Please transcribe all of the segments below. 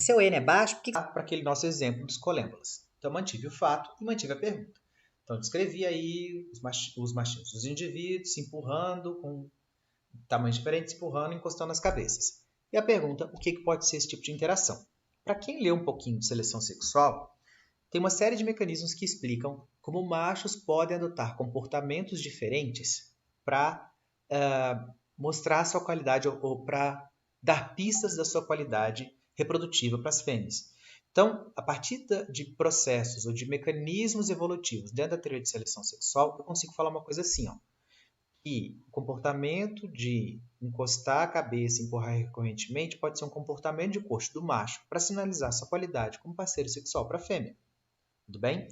seu N é baixo, por que... Para aquele nosso exemplo dos colêmbolas. Então, mantive o fato e mantive a pergunta. Então, descrevi aí os machinhos, os indivíduos se empurrando com tamanhos diferentes, se empurrando e encostando nas cabeças. E a pergunta, o que pode ser esse tipo de interação? Para quem lê um pouquinho de seleção sexual, tem uma série de mecanismos que explicam como machos podem adotar comportamentos diferentes para mostrar a sua qualidade ou para dar pistas da sua qualidade reprodutiva para as fêmeas. Então, a partir de processos ou de mecanismos evolutivos dentro da teoria de seleção sexual, eu consigo falar uma coisa assim, ó, que o comportamento de encostar a cabeça e empurrar recorrentemente pode ser um comportamento de coxo do macho para sinalizar sua qualidade como parceiro sexual para a fêmea. Tudo bem?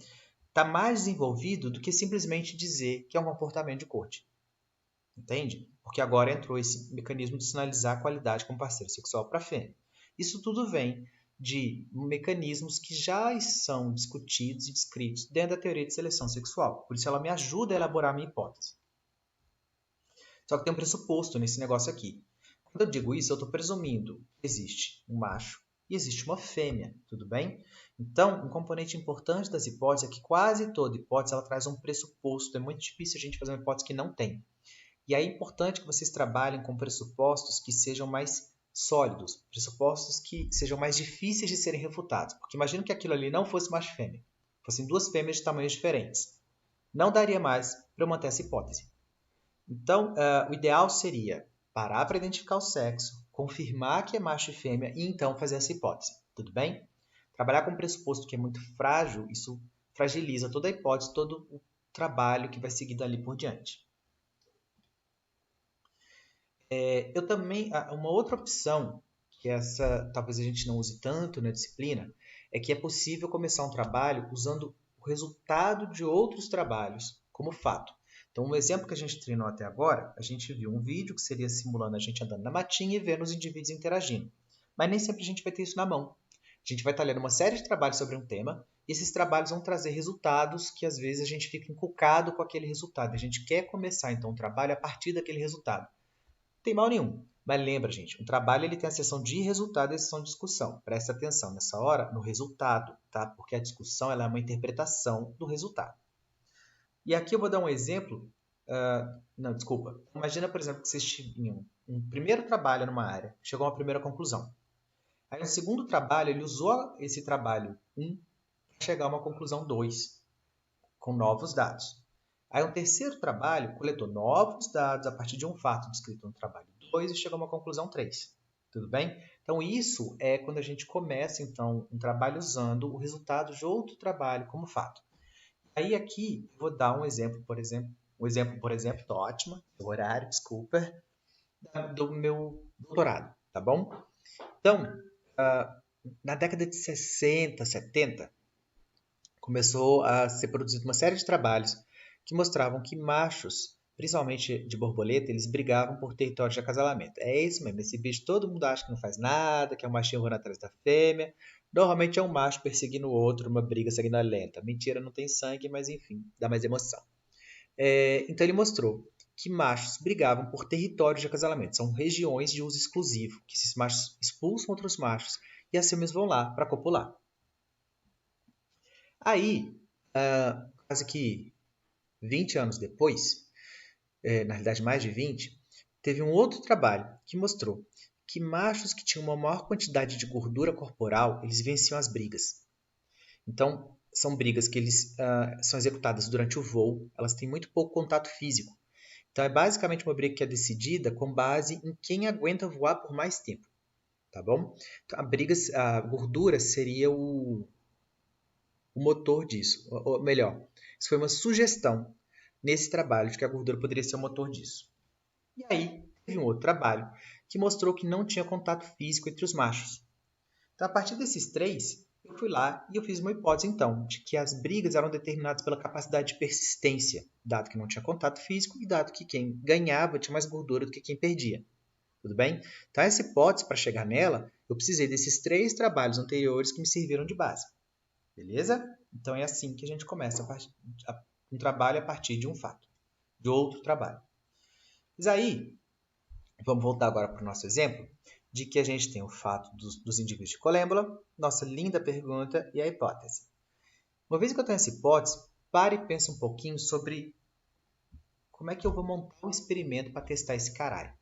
Está mais desenvolvido do que simplesmente dizer que é um comportamento de corte. Entende? Porque agora entrou esse mecanismo de sinalizar a qualidade como parceiro sexual para a fêmea. Isso tudo vem de mecanismos que já são discutidos e descritos dentro da teoria de seleção sexual. Por isso ela me ajuda a elaborar a minha hipótese. Só que tem um pressuposto nesse negócio aqui. Quando eu digo isso, eu estou presumindo que existe um macho e existe uma fêmea, tudo bem? Então, um componente importante das hipóteses é que quase toda hipótese ela traz um pressuposto. É muito difícil a gente fazer uma hipótese que não tem. E aí é importante que vocês trabalhem com pressupostos que sejam mais sólidos, pressupostos que sejam mais difíceis de serem refutados. Porque imagina que aquilo ali não fosse macho e fêmea, fossem duas fêmeas de tamanhos diferentes. Não daria mais para eu manter essa hipótese. Então, o ideal seria parar para identificar o sexo, confirmar que é macho e fêmea e então fazer essa hipótese. Tudo bem? Trabalhar com um pressuposto que é muito frágil, isso fragiliza toda a hipótese, todo o trabalho que vai seguir dali por diante. Eu também, uma outra opção, que essa talvez a gente não use tanto na disciplina, é que é possível começar um trabalho usando o resultado de outros trabalhos como fato. Então, um exemplo que a gente treinou até agora, a gente viu um vídeo que seria simulando a gente andando na matinha e vendo os indivíduos interagindo. Mas nem sempre a gente vai ter isso na mão. A gente vai estar lendo uma série de trabalhos sobre um tema, e esses trabalhos vão trazer resultados que às vezes a gente fica encucado com aquele resultado. A gente quer começar então um trabalho a partir daquele resultado. Não tem mal nenhum. Mas lembra, gente, um trabalho ele tem a seção de resultado e a seção de discussão. Presta atenção nessa hora no resultado, tá? Porque a discussão ela é uma interpretação do resultado. E aqui eu vou dar um exemplo. Não, desculpa. Imagina, por exemplo, que vocês tinham um primeiro trabalho numa área, chegou a uma primeira conclusão. Aí no segundo trabalho, ele usou esse trabalho 1 para chegar a uma conclusão 2, com novos dados. Aí um terceiro trabalho coletou novos dados a partir de um fato descrito no trabalho 2 e chegou a uma conclusão 3. Tudo bem? Então isso é quando a gente começa então um trabalho usando o resultado de outro trabalho como fato. Aí aqui eu vou dar um exemplo, por exemplo, tô ótima, o horário, desculpa, do meu doutorado, tá bom? Então, na década de 60, 70, começou a ser produzida uma série de trabalhos que mostravam que machos, principalmente de borboleta, eles brigavam por território de acasalamento. É isso mesmo, esse bicho todo mundo acha que não faz nada, que é um machinho voando atrás da fêmea. Normalmente é um macho perseguindo o outro, uma briga sanguinolenta. Mentira, não tem sangue, mas enfim, dá mais emoção. Então ele mostrou que machos brigavam por território de acasalamento. São regiões de uso exclusivo, que esses machos expulsam outros machos e assim mesmo vão lá para copular. Aí, quase que 20 anos depois, na realidade mais de 20, teve um outro trabalho que mostrou que machos que tinham uma maior quantidade de gordura corporal, eles venciam as brigas. Então, são brigas que são executadas durante o voo, elas têm muito pouco contato físico. Então, é basicamente uma briga que é decidida com base em quem aguenta voar por mais tempo. Tá bom? Então, a gordura seria o motor disso. Ou melhor, isso foi uma sugestão nesse trabalho de que a gordura poderia ser o motor disso. E aí, teve um outro trabalho que mostrou que não tinha contato físico entre os machos. Então, a partir desses três, eu fui lá e eu fiz uma hipótese, então, de que as brigas eram determinadas pela capacidade de persistência, dado que não tinha contato físico e dado que quem ganhava tinha mais gordura do que quem perdia. Tudo bem? Então, essa hipótese, para chegar nela, eu precisei desses três trabalhos anteriores que me serviram de base. Beleza? Então, é assim que a gente começa um trabalho a partir de um fato, de outro trabalho. Mas aí, vamos voltar agora para o nosso exemplo. de que a gente tem o fato dos indivíduos de colêmbula, nossa linda pergunta e a hipótese. Uma vez que eu tenho essa hipótese, pare e pense um pouquinho sobre como é que eu vou montar um experimento para testar esse caralho.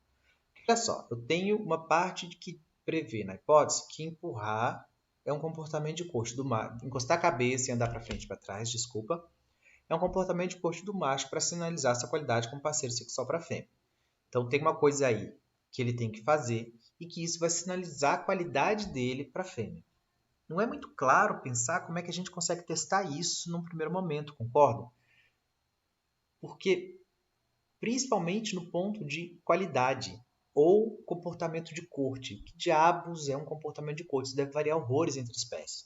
Olha só, eu tenho uma parte que prevê na hipótese que empurrar é um comportamento de coxo do macho. Encostar a cabeça e andar para frente e para trás, desculpa, é um comportamento de coxo do macho para sinalizar sua qualidade como parceiro sexual para a fêmea. Então tem uma coisa aí que ele tem que fazer e que isso vai sinalizar a qualidade dele para a fêmea. Não é muito claro pensar como é que a gente consegue testar isso num primeiro momento, concorda? Porque, principalmente no ponto de qualidade ou comportamento de corte. Que diabos é um comportamento de corte? Isso deve variar horrores entre espécies.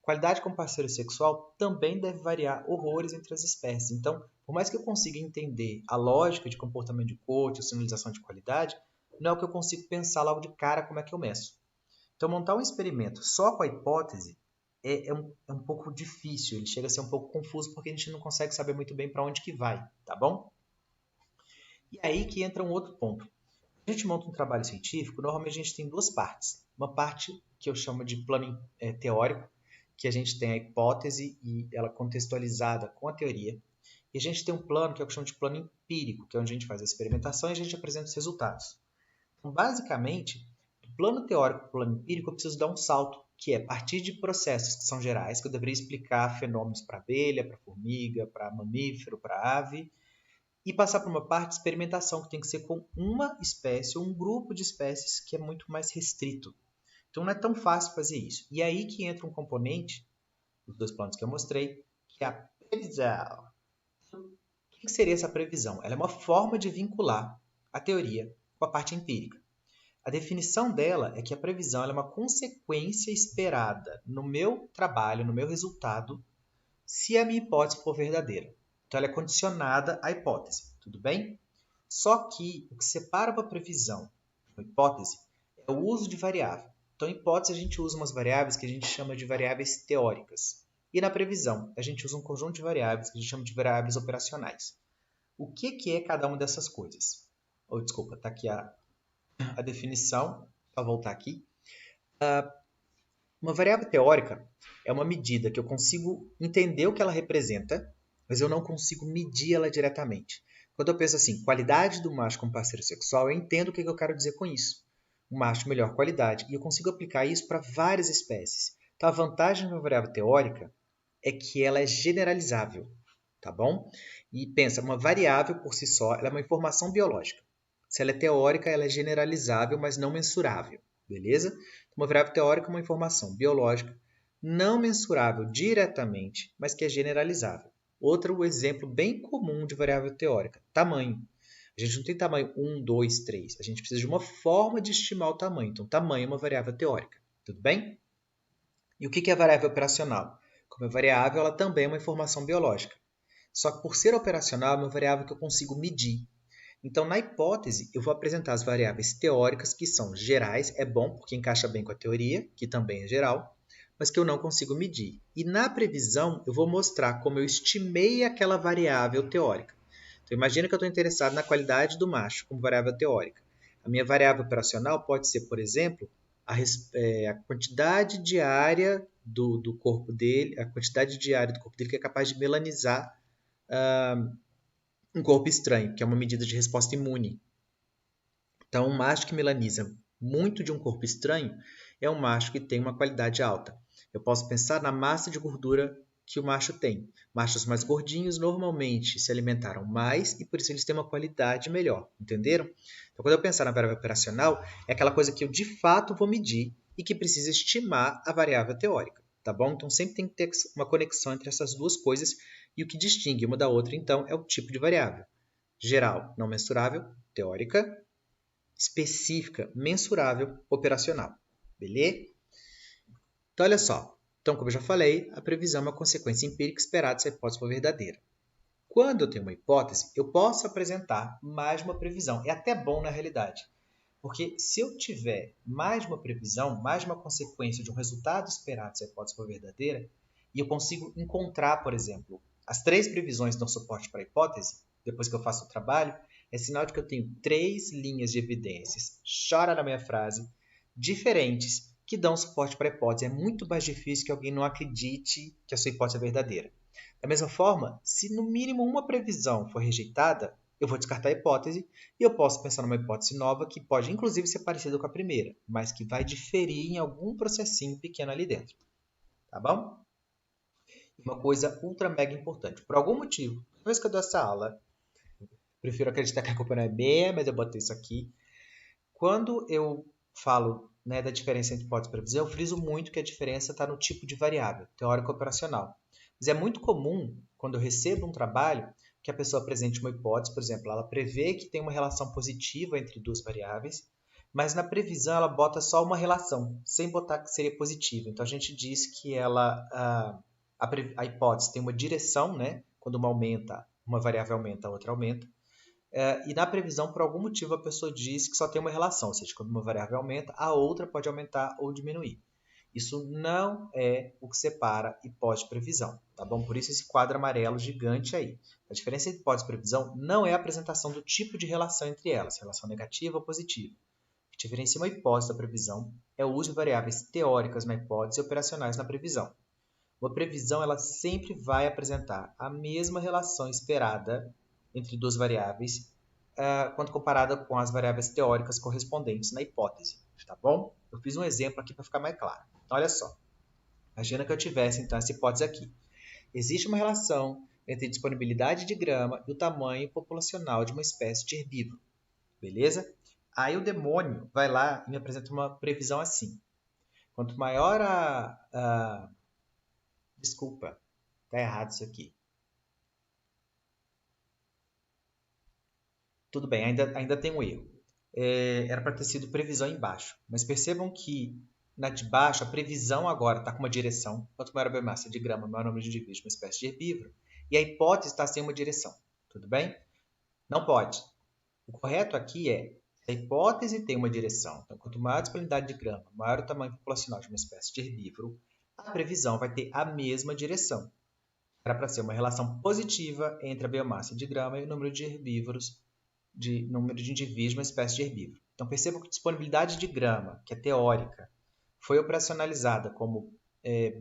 Qualidade como parceiro sexual também deve variar horrores entre as espécies. Então, por mais que eu consiga entender a lógica de comportamento de corte ou sinalização de qualidade, não é o que eu consigo pensar logo de cara como é que eu meço. Então, montar um experimento só com a hipótese é um pouco difícil, ele chega a ser um pouco confuso porque a gente não consegue saber muito bem para onde que vai, tá bom? E aí que entra um outro ponto. A gente monta um trabalho científico, normalmente a gente tem duas partes. Uma parte que eu chamo de plano teórico, que a gente tem a hipótese e ela contextualizada com a teoria. E a gente tem um plano que eu chamo de plano empírico, que é onde a gente faz a experimentação e a gente apresenta os resultados. Então, basicamente, do plano teórico para o plano empírico, eu preciso dar um salto, que é partir de processos que são gerais, que eu deveria explicar fenômenos para abelha, para formiga, para mamífero, para ave, e passar por uma parte de experimentação que tem que ser com uma espécie ou um grupo de espécies que é muito mais restrito. Então não é tão fácil fazer isso. E aí que entra um componente, dos dois planos que eu mostrei, que é a previsão. O que seria essa previsão? Ela é uma forma de vincular a teoria com a parte empírica. A definição dela é que a previsão é uma consequência esperada no meu trabalho, no meu resultado, se a minha hipótese for verdadeira. Então, ela é condicionada à hipótese, tudo bem? Só que o que separa uma previsão de uma hipótese é o uso de variável. Então, em hipótese, a gente usa umas variáveis que a gente chama de variáveis teóricas. E na previsão, a gente usa um conjunto de variáveis que a gente chama de variáveis operacionais. O que é cada uma dessas coisas? Desculpa, está aqui a definição, para voltar aqui. Uma variável teórica é uma medida que eu consigo entender o que ela representa, mas eu não consigo medir ela diretamente. Quando eu penso assim, qualidade do macho como parceiro sexual, eu entendo o que eu quero dizer com isso. Um macho melhor qualidade. E eu consigo aplicar isso para várias espécies. Então, a vantagem de uma variável teórica é que ela é generalizável, tá bom? E pensa, uma variável por si só, ela é uma informação biológica. Se ela é teórica, ela é generalizável, mas não mensurável, beleza? Uma variável teórica é uma informação biológica não mensurável diretamente, mas que é generalizável. Outro exemplo bem comum de variável teórica, tamanho. A gente não tem tamanho 1, 2, 3. A gente precisa de uma forma de estimar o tamanho. Então, tamanho é uma variável teórica. Tudo bem? E o que é variável operacional? Como é variável, ela também é uma informação biológica. Só que por ser operacional, é uma variável que eu consigo medir. Então, na hipótese, eu vou apresentar as variáveis teóricas, que são gerais, é bom porque encaixa bem com a teoria, que também é geral, mas que eu não consigo medir. E na previsão, eu vou mostrar como eu estimei aquela variável teórica. Então, imagina que eu estou interessado na qualidade do macho como variável teórica. A minha variável operacional pode ser, por exemplo, a quantidade diária do corpo dele, a quantidade diária do corpo dele que é capaz de melanizar um corpo estranho, que é uma medida de resposta imune. Então, um macho que melaniza muito de um corpo estranho é um macho que tem uma qualidade alta. Eu posso pensar na massa de gordura que o macho tem. Machos mais gordinhos normalmente se alimentaram mais e por isso eles têm uma qualidade melhor. Entenderam? Então, quando eu pensar na variável operacional, é aquela coisa que eu de fato vou medir e que precisa estimar a variável teórica. Tá bom? Então, sempre tem que ter uma conexão entre essas duas coisas e o que distingue uma da outra, então, é o tipo de variável. Geral, não mensurável, teórica. Específica, mensurável, operacional. Beleza? Então, olha só. Então, como eu já falei, a previsão é uma consequência empírica esperada se a hipótese for verdadeira. Quando eu tenho uma hipótese, eu posso apresentar mais uma previsão. É até bom na realidade. Porque se eu tiver mais uma previsão, mais uma consequência de um resultado esperado se a hipótese for verdadeira, e eu consigo encontrar, por exemplo, as 3 previsões dão suporte para a hipótese, depois que eu faço o trabalho, é sinal de que eu tenho 3 linhas de evidências. Chora na minha frase, diferentes que dão suporte para a hipótese. É muito mais difícil que alguém não acredite que a sua hipótese é verdadeira. Da mesma forma, se no mínimo uma previsão for rejeitada, eu vou descartar a hipótese e eu posso pensar numa hipótese nova que pode inclusive ser parecida com a primeira, mas que vai diferir em algum processinho pequeno ali dentro. Tá bom? Uma coisa ultra mega importante. Por algum motivo, toda vez que eu dou essa aula, prefiro acreditar que a culpa não é minha, mas eu botei isso aqui. Quando eu falo, né, da diferença entre hipótese e previsão, eu friso muito que a diferença está no tipo de variável, teórico operacional. Mas é muito comum, quando eu recebo um trabalho, que a pessoa apresente uma hipótese, por exemplo, ela prevê que tem uma relação positiva entre duas variáveis, mas na previsão ela bota só uma relação, sem botar que seria positiva. Então a gente diz que a hipótese tem uma direção, né? Quando uma aumenta, uma variável aumenta, a outra aumenta. E na previsão, por algum motivo, a pessoa diz que só tem uma relação, ou seja, quando uma variável aumenta, a outra pode aumentar ou diminuir. Isso não é o que separa hipótese de previsão, tá bom? Por isso esse quadro amarelo gigante aí. A diferença entre hipótese e previsão não é a apresentação do tipo de relação entre elas, relação negativa ou positiva. O que diferencia uma hipótese da previsão é o uso de variáveis teóricas na hipótese e operacionais na previsão. Uma previsão ela sempre vai apresentar a mesma relação esperada entre duas variáveis quando comparada com as variáveis teóricas correspondentes na hipótese, tá bom? Eu fiz um exemplo aqui para ficar mais claro. Então, olha só. Imagina que eu tivesse, então, essa hipótese aqui. Existe uma relação entre a disponibilidade de grama e o tamanho populacional de uma espécie de herbívoro. Beleza? Aí o demônio vai lá e me apresenta uma previsão assim. Quanto maior Desculpa, tá errado isso aqui. Tudo bem, ainda tem um erro. Era para ter sido previsão embaixo. Mas percebam que na de baixo, a previsão agora está com uma direção. Quanto maior a biomassa de grama, maior o número de indivíduos de uma espécie de herbívoro. E a hipótese está sem uma direção. Tudo bem? Não pode. O correto aqui é, se a hipótese tem uma direção, então quanto maior a disponibilidade de grama, maior o tamanho populacional de uma espécie de herbívoro, a previsão vai ter a mesma direção. Era para ser uma relação positiva entre a biomassa de grama e o número de herbívoros, número de indivíduos de uma espécie de herbívoro. Então percebam que a disponibilidade de grama, que é teórica, foi operacionalizada como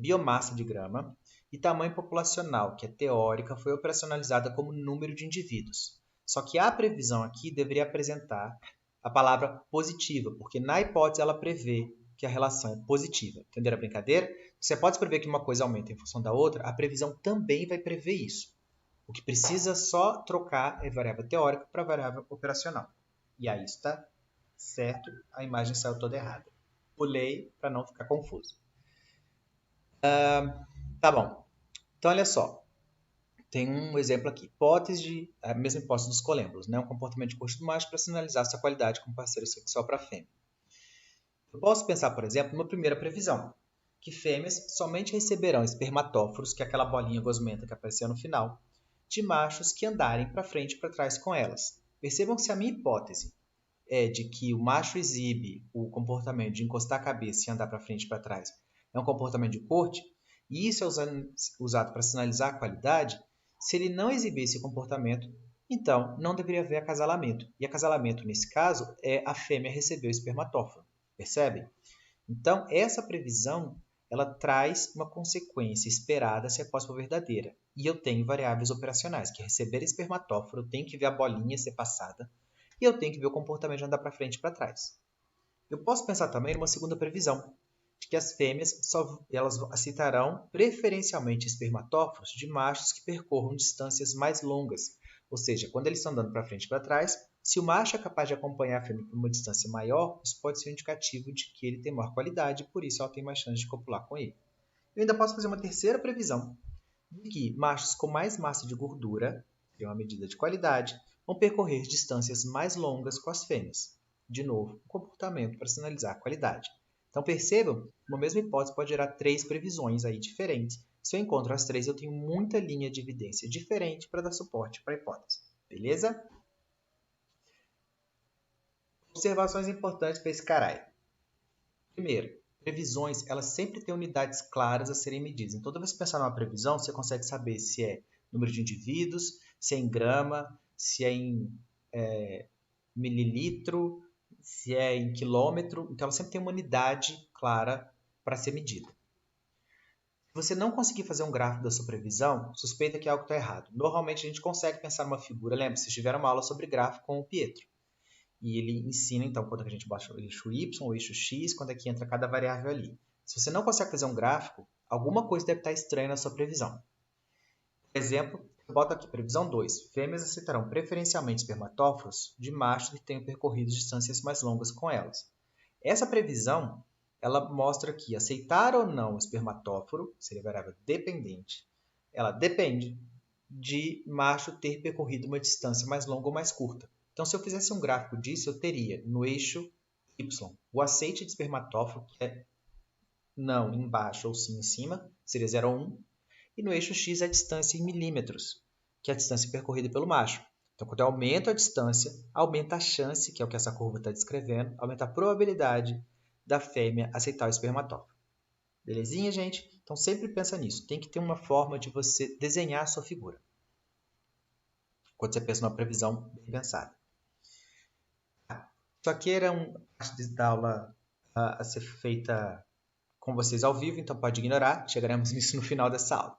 biomassa de grama, e tamanho populacional, que é teórica, foi operacionalizada como número de indivíduos. Só que a previsão aqui deveria apresentar a palavra positiva, porque na hipótese ela prevê que a relação é positiva. Entenderam a brincadeira? Você pode prever que uma coisa aumenta em função da outra, a previsão também vai prever isso. O que precisa só trocar é variável teórica para variável operacional. E aí está certo, a imagem saiu toda errada. Pulei para não ficar confuso. Tá bom. Então, olha só. Tem um exemplo aqui. A mesma hipótese dos colêmbulos, né? Um comportamento de coxo do macho para sinalizar sua qualidade como parceiro sexual para a fêmea. Eu posso pensar, por exemplo, numa primeira previsão, que fêmeas somente receberão espermatóforos, que é aquela bolinha gosmenta que apareceu no final, de machos que andarem para frente e para trás com elas. Percebam que se a minha hipótese é de que o macho exibe o comportamento de encostar a cabeça e andar para frente e para trás, é um comportamento de corte, e isso é usado para sinalizar a qualidade, se ele não exibir esse comportamento, então não deveria haver acasalamento. E acasalamento, nesse caso, é a fêmea receber o espermatóforo. Percebe? Então, essa previsão ela traz uma consequência esperada se a hipótese for verdadeira. E eu tenho variáveis operacionais, que é receber espermatóforo, eu tenho que ver a bolinha ser passada, e eu tenho que ver o comportamento de andar para frente e para trás. Eu posso pensar também numa segunda previsão, de que as fêmeas elas aceitarão preferencialmente espermatóforos de machos que percorram distâncias mais longas, ou seja, quando eles estão andando para frente e para trás, se o macho é capaz de acompanhar a fêmea por uma distância maior, isso pode ser um indicativo de que ele tem maior qualidade e por isso ela tem mais chance de copular com ele. Eu ainda posso fazer uma terceira previsão, de que machos com mais massa de gordura, que é uma medida de qualidade, vão percorrer distâncias mais longas com as fêmeas. De novo, um comportamento para sinalizar a qualidade. Então percebam, uma mesma hipótese pode gerar três previsões aí diferentes. Se eu encontro as três, eu tenho muita linha de evidência diferente para dar suporte para a hipótese. Beleza? Observações importantes para esse caralho. Primeiro, previsões, elas sempre têm unidades claras a serem medidas. Então, toda vez que você pensar numa previsão, você consegue saber se é número de indivíduos, se é em grama, se é em mililitro, se é em quilômetro, então ela sempre tem uma unidade clara para ser medida. Se você não conseguir fazer um gráfico da sua previsão, suspeita que algo está errado. Normalmente a gente consegue pensar numa figura. Lembra, vocês tiveram uma aula sobre gráfico com o Pietro. E ele ensina, então, quando a gente baixa o eixo Y, o eixo X, quando é que entra cada variável ali. Se você não consegue fazer um gráfico, alguma coisa deve estar estranha na sua previsão. Por exemplo, eu boto aqui, previsão 2. Fêmeas aceitarão preferencialmente espermatóforos de machos que tenham percorrido distâncias mais longas com elas. Essa previsão, ela mostra que aceitar ou não o espermatóforo, seria variável dependente, ela depende de macho ter percorrido uma distância mais longa ou mais curta. Então, se eu fizesse um gráfico disso, eu teria no eixo Y o aceite de espermatóforo, que é não embaixo ou sim em cima, seria 0 a 1, e no eixo X a distância em milímetros, que é a distância percorrida pelo macho. Então, quando eu aumento a distância, aumenta a chance, que é o que essa curva está descrevendo, aumenta a probabilidade da fêmea aceitar o espermatóforo. Belezinha, gente? Então, sempre pensa nisso. Tem que ter uma forma de você desenhar a sua figura, quando você pensa numa previsão bem pensada. Isso aqui era uma parte da aula a ser feita com vocês ao vivo, então pode ignorar, chegaremos nisso no final dessa aula.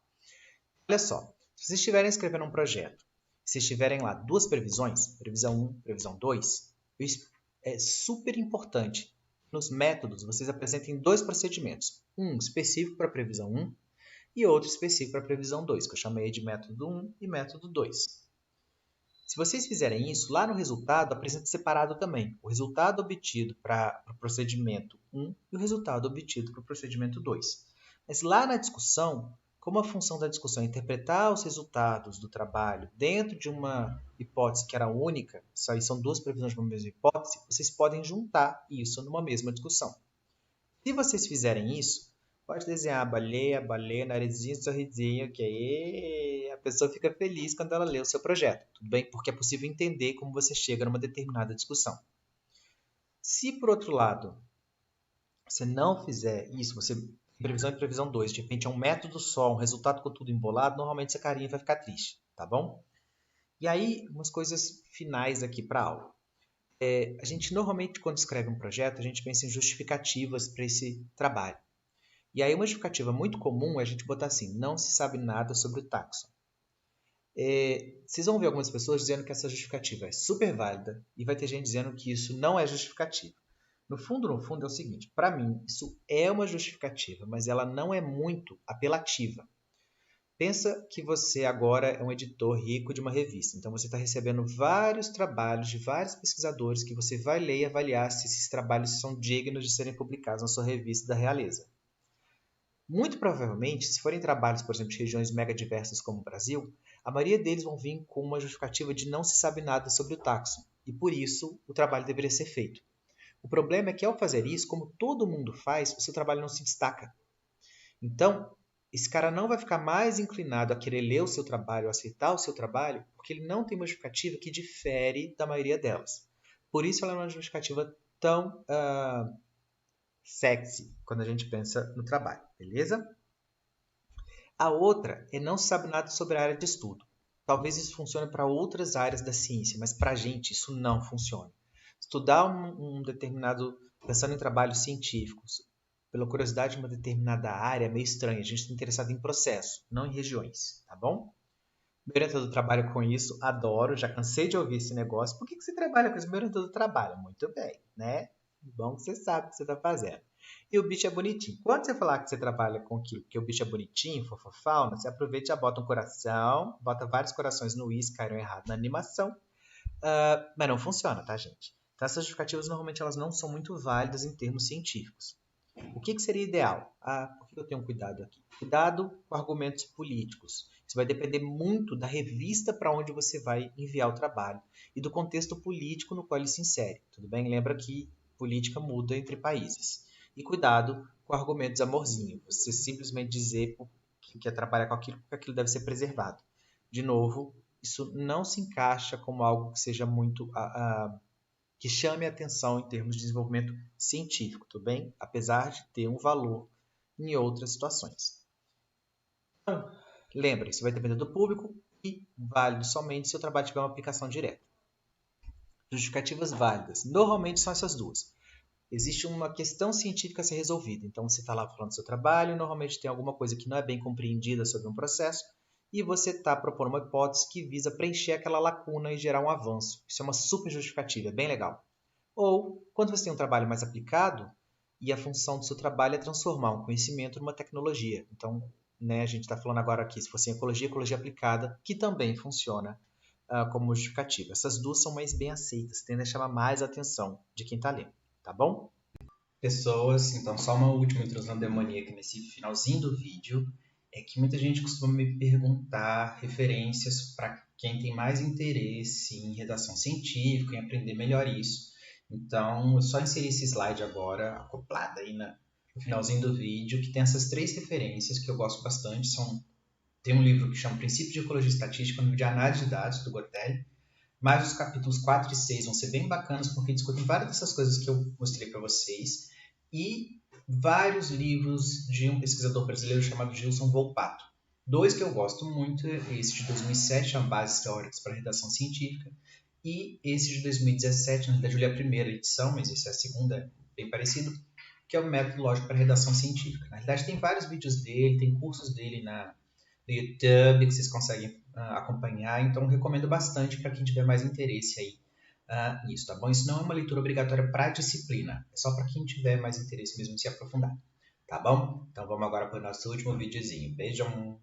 Olha só, se vocês estiverem escrevendo um projeto, se tiverem lá duas previsões, previsão 1, previsão 2, é super importante nos métodos vocês apresentem dois procedimentos, um específico para a previsão 1 e outro específico para a previsão 2, que eu chamei de método 1 e método 2. Se vocês fizerem isso, lá no resultado, apresenta separado também o resultado obtido para o procedimento 1 e o resultado obtido para o procedimento 2. Mas lá na discussão, como a função da discussão é interpretar os resultados do trabalho dentro de uma hipótese que era única, são duas previsões de uma mesma hipótese, vocês podem juntar isso numa mesma discussão. Se vocês fizerem isso, pode desenhar a baleia, narizinho, sorrisinho, que aí a pessoa fica feliz quando ela lê o seu projeto, tudo bem? Porque é possível entender como você chega numa determinada discussão. Se, por outro lado, você não fizer isso, você previsão e previsão 2, de repente é um método só, um resultado com tudo embolado, normalmente essa carinha vai ficar triste, tá bom? E aí, umas coisas finais aqui para a aula. A gente normalmente, quando escreve um projeto, a gente pensa em justificativas para esse trabalho. E aí uma justificativa muito comum é a gente botar assim, não se sabe nada sobre o táxon. Vocês vão ver algumas pessoas dizendo que essa justificativa é super válida e vai ter gente dizendo que isso não é justificativa. No fundo é o seguinte, para mim isso é uma justificativa, mas ela não é muito apelativa. Pensa que você agora é um editor rico de uma revista, então você está recebendo vários trabalhos de vários pesquisadores que você vai ler e avaliar se esses trabalhos são dignos de serem publicados na sua revista da Realeza. Muito provavelmente, se forem trabalhos, por exemplo, de regiões mega diversas como o Brasil, a maioria deles vão vir com uma justificativa de não se sabe nada sobre o táxon, e por isso o trabalho deveria ser feito. O problema é que ao fazer isso, como todo mundo faz, o seu trabalho não se destaca. Então, esse cara não vai ficar mais inclinado a querer ler o seu trabalho, aceitar o seu trabalho, porque ele não tem uma justificativa que difere da maioria delas. Por isso ela é uma justificativa tão sexy quando a gente pensa no trabalho, beleza? A outra é não se sabe nada sobre a área de estudo. Talvez isso funcione para outras áreas da ciência, mas para a gente isso não funciona. Estudar um determinado, pensando em trabalhos científicos, pela curiosidade de uma determinada área é meio estranho. A gente está interessado em processo, não em regiões, tá bom? Meu orientador trabalha com isso, adoro, já cansei de ouvir esse negócio. Por que você trabalha com isso? Meu orientador trabalha muito bem, né? Bom que você sabe o que você está fazendo. E o bicho é bonitinho. Quando você falar que você trabalha com aquilo, que o bicho é bonitinho, fofofauna, você aproveita e já bota um coração, bota vários corações no i, se caíram errado na animação. Mas não funciona, tá, gente? Então, essas justificativas, normalmente, elas não são muito válidas em termos científicos. O que seria ideal? Por que eu tenho cuidado aqui? Cuidado com argumentos políticos. Isso vai depender muito da revista para onde você vai enviar o trabalho e do contexto político no qual ele se insere. Tudo bem? Lembra que política muda entre países. E cuidado com argumentos amorzinho. Você simplesmente dizer que quer trabalhar com aquilo porque aquilo deve ser preservado. De novo, isso não se encaixa como algo que seja muito que chame a atenção em termos de desenvolvimento científico, tudo bem? Apesar de ter um valor em outras situações. Então, lembre, isso vai depender do público e válido somente se o trabalho tiver uma aplicação direta. Justificativas válidas. Normalmente são essas duas. Existe uma questão científica a ser resolvida. Então, você está lá falando do seu trabalho, normalmente tem alguma coisa que não é bem compreendida sobre um processo, e você está propondo uma hipótese que visa preencher aquela lacuna e gerar um avanço. Isso é uma super justificativa, é bem legal. Ou, quando você tem um trabalho mais aplicado, e a função do seu trabalho é transformar um conhecimento numa tecnologia. Então, a gente está falando agora aqui, se fosse em ecologia aplicada, que também funciona como justificativa. Essas duas são mais bem aceitas, tendem a chamar mais a atenção de quem está lendo. Tá bom? Pessoas, então só uma última introdução demoníaca nesse finalzinho do vídeo, é que muita gente costuma me perguntar referências para quem tem mais interesse em redação científica, em aprender melhor isso. Então, eu só inseri esse slide agora, acoplado aí no finalzinho do vídeo, que tem essas 3 referências que eu gosto bastante. Tem um livro que chama Princípios de Ecologia Estatística, um livro de análise de dados, do Gotelli. Mas os capítulos 4 e 6 vão ser bem bacanas porque discutem várias dessas coisas que eu mostrei para vocês e vários livros de um pesquisador brasileiro chamado Gilson Volpato. 2 que eu gosto muito, esse de 2007, chama Bases Teóricas para a Redação Científica, e esse de 2017, na verdade eu li a primeira edição, mas essa é a segunda, bem parecido, que é o Método Lógico para a Redação Científica. Na verdade tem vários vídeos dele, tem cursos dele no YouTube que vocês conseguem acompanhar, então recomendo bastante para quem tiver mais interesse aí nisso, tá bom? Isso não é uma leitura obrigatória para a disciplina, é só para quem tiver mais interesse mesmo em se aprofundar, tá bom? Então vamos agora para o nosso último videozinho. Beijão!